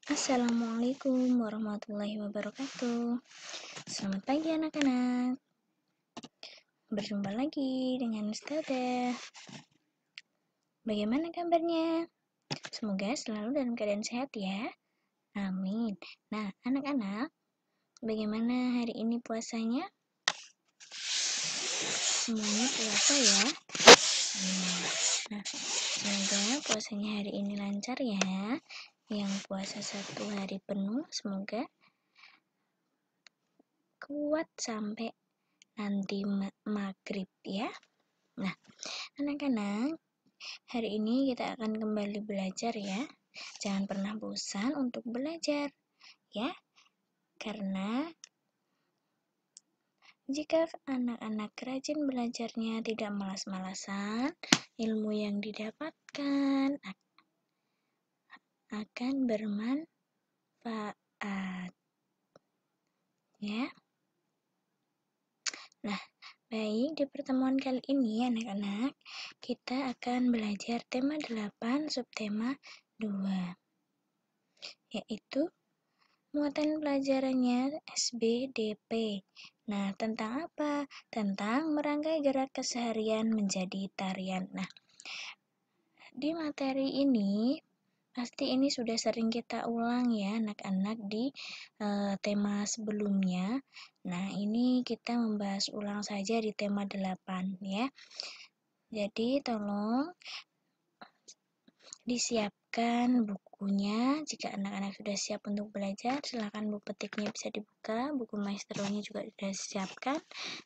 Assalamualaikum warahmatullahi wabarakatuh. Selamat pagi anak-anak. Berjumpa lagi dengan Ustazah. Bagaimana kabarnya? Semoga selalu dalam keadaan sehat ya. Amin. Nah, anak-anak, bagaimana hari ini puasanya? Semuanya puasa ya. Nah, semoga puasanya hari ini lancar ya. Yang puasa 1 hari penuh, semoga kuat sampai nanti maghrib ya. Nah, anak-anak, hari ini kita akan kembali belajar ya. Jangan pernah bosan untuk belajar ya. Karena jika anak-anak rajin belajarnya, tidak malas-malasan, ilmu yang didapatkan akan bermanfaat ya. Nah, baik, di pertemuan kali ini anak-anak, kita akan belajar tema 8 subtema 2, yaitu muatan pelajarannya SBDP. Nah, tentang apa? Tentang merangkai gerak keseharian menjadi tarian. Nah, di materi ini pasti ini sudah sering kita ulang ya anak-anak di tema sebelumnya. Nah, ini kita membahas ulang saja di tema 8 ya. Jadi tolong disiapkan bukunya. Jika anak-anak sudah siap untuk belajar, silakan buku petiknya bisa dibuka, buku maestronya juga sudah disiapkan,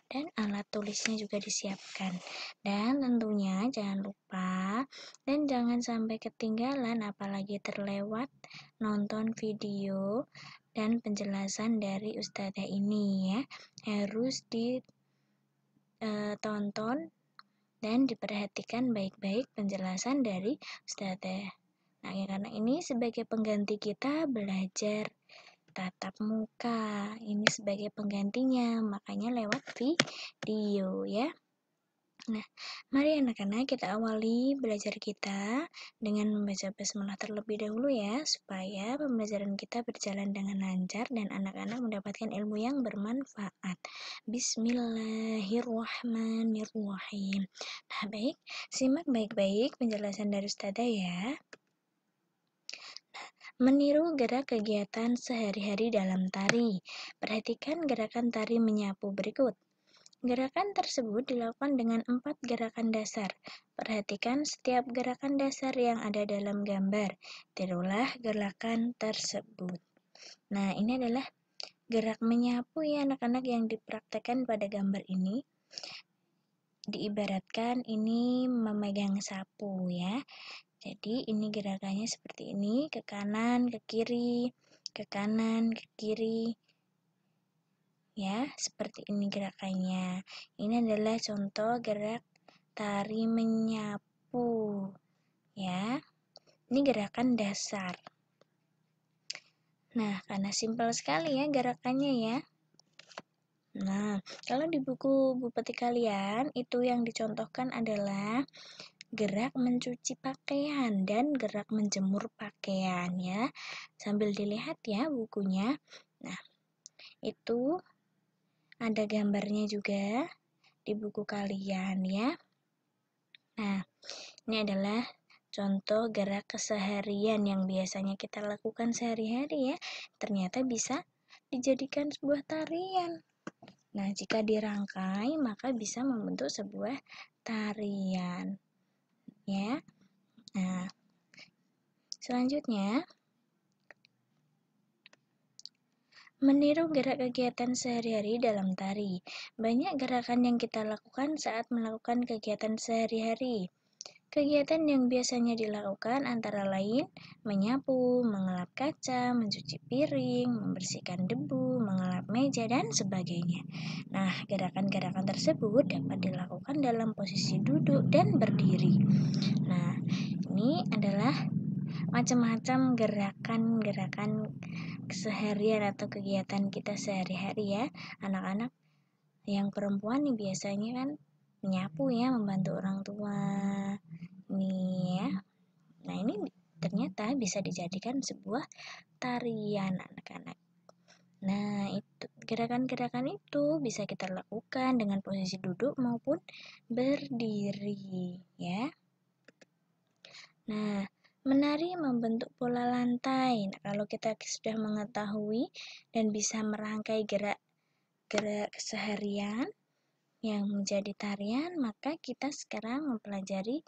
dan alat tulisnya juga disiapkan. Dan tentunya jangan lupa dan jangan sampai ketinggalan, apalagi terlewat, nonton video dan penjelasan dari Ustazah ini ya. Harus ditonton dan diperhatikan baik-baik penjelasan dari Ustazah. Nah, karena ini sebagai pengganti kita belajar tatap muka. Ini sebagai penggantinya, makanya lewat video ya. Nah, mari anak-anak kita awali belajar kita dengan membaca basmalah terlebih dahulu ya, supaya pembelajaran kita berjalan dengan lancar dan anak-anak mendapatkan ilmu yang bermanfaat. Bismillahirrahmanirrahim. Nah, baik, simak baik-baik penjelasan dari Ustazah ya. Meniru gerak kegiatan sehari-hari dalam tari. Perhatikan gerakan tari menyapu berikut. Gerakan tersebut dilakukan dengan 4 gerakan dasar. Perhatikan setiap gerakan dasar yang ada dalam gambar. Tirulah gerakan tersebut. Nah, ini adalah gerak menyapu ya anak-anak yang dipraktekkan pada gambar ini. Diibaratkan ini memegang sapu ya. Jadi ini gerakannya seperti ini, ke kanan, ke kiri, ke kanan, ke kiri. Ya, seperti ini gerakannya. Ini adalah contoh gerak tari menyapu. Ya. Ini gerakan dasar. Nah, karena simpel sekali ya gerakannya ya. Nah, kalau di buku petik kalian itu yang dicontohkan adalah gerak mencuci pakaian dan gerak menjemur pakaian ya. Sambil dilihat ya bukunya. Nah, itu ada gambarnya juga di buku kalian ya. Nah, ini adalah contoh gerak keseharian yang biasanya kita lakukan sehari-hari ya. Ternyata bisa dijadikan sebuah tarian. Nah, jika dirangkai maka bisa membentuk sebuah tarian. Ya. Nah, selanjutnya meniru gerak kegiatan sehari-hari dalam tari. Banyak gerakan yang kita lakukan saat melakukan kegiatan sehari-hari. Kegiatan yang biasanya dilakukan antara lain menyapu, mengelap kaca, mencuci piring, membersihkan debu, mengelap meja, dan sebagainya. Nah, gerakan-gerakan tersebut dapat dilakukan dalam posisi duduk dan berdiri. Nah, ini adalah macam-macam gerakan-gerakan keseharian atau kegiatan kita sehari-hari ya. Anak-anak yang perempuan nih biasanya kan menyapu ya, membantu orang tua. Nih ya. Nah, ini ternyata bisa dijadikan sebuah tarian anak-anak. Nah, itu gerakan-gerakan itu bisa kita lakukan dengan posisi duduk maupun berdiri, ya. Nah, menari membentuk pola lantai. Nah, kalau kita sudah mengetahui dan bisa merangkai gerak-gerak keseharian yang menjadi tarian, maka kita sekarang mempelajari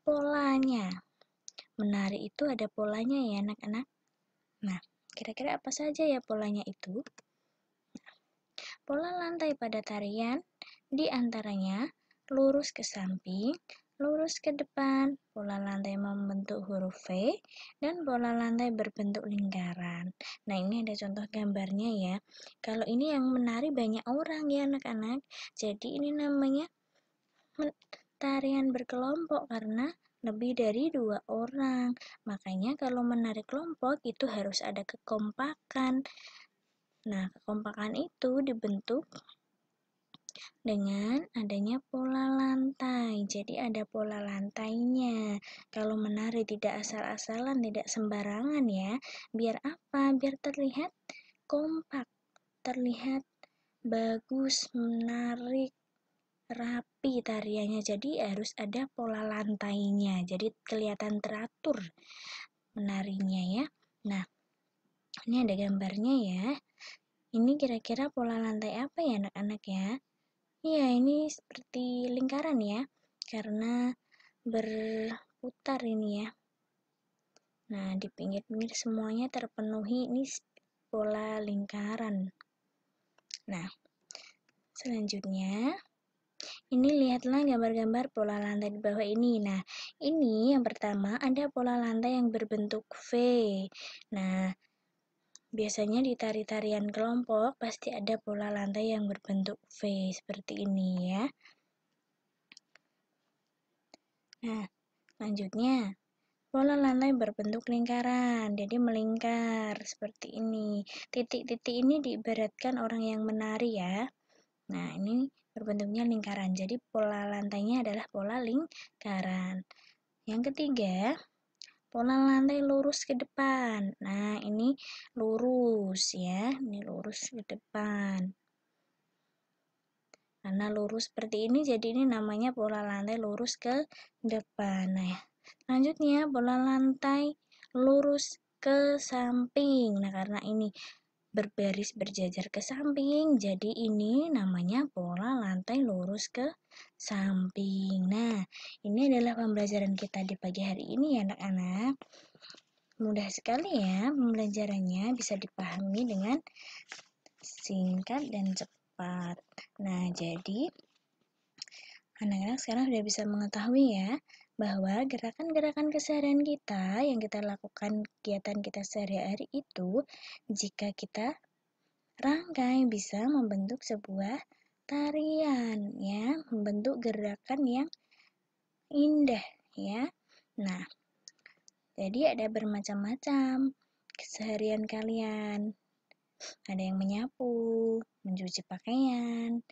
polanya. Menari itu ada polanya ya, anak-anak. Nah, kira-kira apa saja ya polanya itu? Pola lantai pada tarian di antaranya lurus ke samping, lurus ke depan, pola lantai membentuk huruf V, dan pola lantai berbentuk lingkaran. Nah, ini ada contoh gambarnya ya. Kalau ini yang menari banyak orang ya anak-anak. Jadi ini namanya tarian berkelompok karena lebih dari 2 orang. Makanya kalau menari kelompok itu harus ada kekompakan. Nah, kekompakan itu dibentuk dengan adanya pola lantai. Jadi ada pola lantainya. Kalau menari tidak asal-asalan, tidak sembarangan ya. Biar apa? Biar terlihat kompak, terlihat bagus, menarik, rapi tariannya. Jadi harus ada pola lantainya. Jadi kelihatan teratur menarinya ya. Nah, ini ada gambarnya ya. Ini kira-kira pola lantai apa ya anak-anak ya? Iya, ini seperti lingkaran ya, karena berputar ini ya. Nah, di pinggir-pinggir semuanya terpenuhi ini pola lingkaran. Nah, selanjutnya, ini lihatlah gambar-gambar pola lantai di bawah ini. Nah, ini yang pertama ada pola lantai yang berbentuk V. Nah, biasanya di tari-tarian kelompok pasti ada pola lantai yang berbentuk V seperti ini ya. Nah, selanjutnya pola lantai berbentuk lingkaran, jadi melingkar seperti ini. Titik-titik ini diibaratkan orang yang menari ya. Nah, ini berbentuknya lingkaran, jadi pola lantainya adalah pola lingkaran. Yang ketiga, pola lantai lurus ke depan. Nah, ini lurus ya, ini lurus ke depan. Karena lurus seperti ini, jadi ini namanya pola lantai lurus ke depan. Nah, selanjutnya pola lantai lurus ke samping. Nah, karena ini berbaris berjajar ke samping, jadi ini namanya pola lantai lurus ke samping. Nah, ini adalah pembelajaran kita di pagi hari ini ya anak-anak. Mudah sekali ya pembelajarannya, bisa dipahami dengan singkat dan cepat. Nah, jadi anak-anak sekarang sudah bisa mengetahui ya bahwa gerakan-gerakan keseharian kita yang kita lakukan kegiatan kita sehari-hari itu jika kita rangkai bisa membentuk sebuah tarian ya, membentuk gerakan yang indah ya. Nah, jadi ada bermacam-macam keseharian kalian. Ada yang menyapu, mencuci pakaian,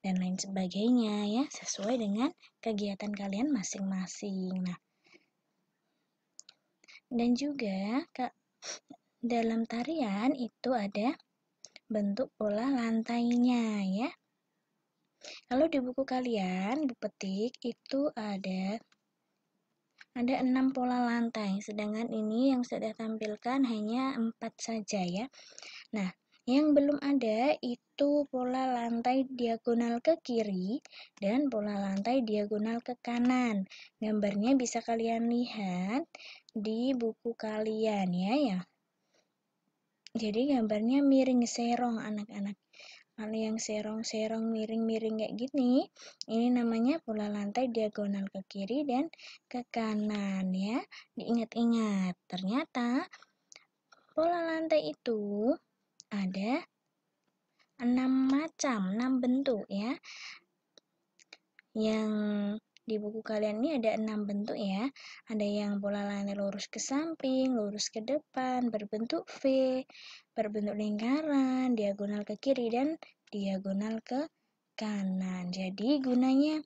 dan lain sebagainya ya, sesuai dengan kegiatan kalian masing-masing. Nah, dan juga dalam tarian itu ada bentuk pola lantainya ya. Kalau di buku kalian, di petik itu ada 6 pola lantai, sedangkan ini yang sudah tampilkan hanya 4 saja ya. Nah, yang belum ada itu pola lantai diagonal ke kiri dan pola lantai diagonal ke kanan. Gambarnya bisa kalian lihat di buku kalian ya. Jadi gambarnya miring serong anak-anak. Kalau yang serong-serong miring-miring kayak gini, ini namanya pola lantai diagonal ke kiri dan ke kanan ya. Diingat-ingat, ternyata pola lantai itu ada 6 macam, 6 bentuk ya. Yang di buku kalian ini ada 6 bentuk ya. Ada yang pola lantai lurus ke samping, lurus ke depan, berbentuk V, berbentuk lingkaran, diagonal ke kiri, dan diagonal ke kanan. Jadi gunanya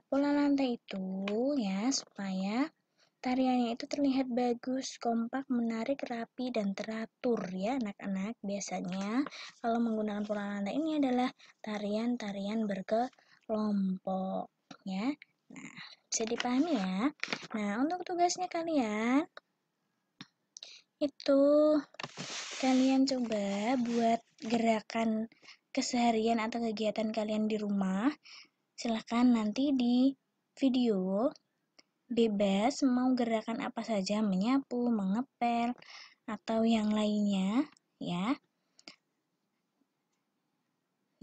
pola lantai itu ya supaya tariannya itu terlihat bagus, kompak, menarik, rapi, dan teratur ya anak-anak. Biasanya kalau menggunakan pola lantai ini adalah tarian-tarian berkelompok ya. Nah, bisa dipahami ya. Nah, untuk tugasnya kalian itu kalian coba buat gerakan keseharian atau kegiatan kalian di rumah. Silahkan nanti di video bebas mau gerakan apa saja, menyapu, mengepel, atau yang lainnya ya.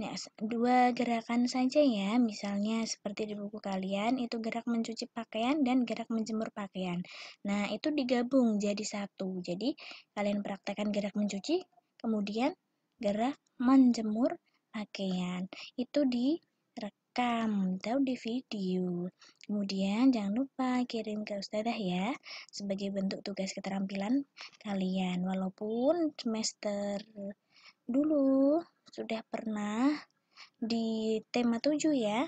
Nah, 2 gerakan saja ya, misalnya seperti di buku kalian itu gerak mencuci pakaian dan gerak menjemur pakaian. Nah, itu digabung jadi satu. Jadi, kalian praktekkan gerak mencuci, kemudian gerak menjemur pakaian. Itu direkam atau di video. Kemudian jangan lupa kirim ke Ustazah ya, sebagai bentuk tugas keterampilan kalian. Walaupun semester dulu sudah pernah di tema 7 ya,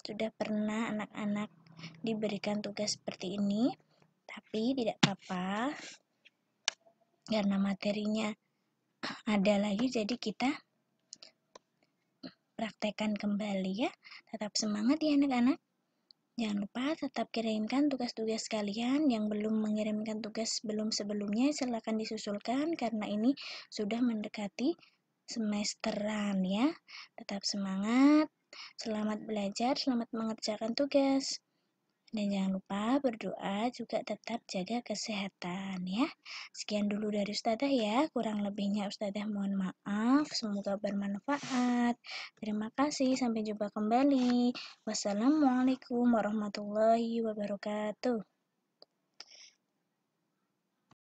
sudah pernah anak-anak diberikan tugas seperti ini, tapi tidak apa-apa karena materinya ada lagi, jadi kita praktekkan kembali ya. Tetap semangat ya anak-anak. Jangan lupa tetap kirimkan tugas-tugas kalian. Yang belum mengirimkan tugas sebelumnya silakan disusulkan karena ini sudah mendekati semesteran ya. Tetap semangat, selamat belajar, selamat mengerjakan tugas. Dan jangan lupa berdoa, juga tetap jaga kesehatan ya. Sekian dulu dari Ustazah ya, kurang lebihnya Ustazah mohon maaf, semoga bermanfaat. Terima kasih, sampai jumpa kembali. Wassalamualaikum warahmatullahi wabarakatuh.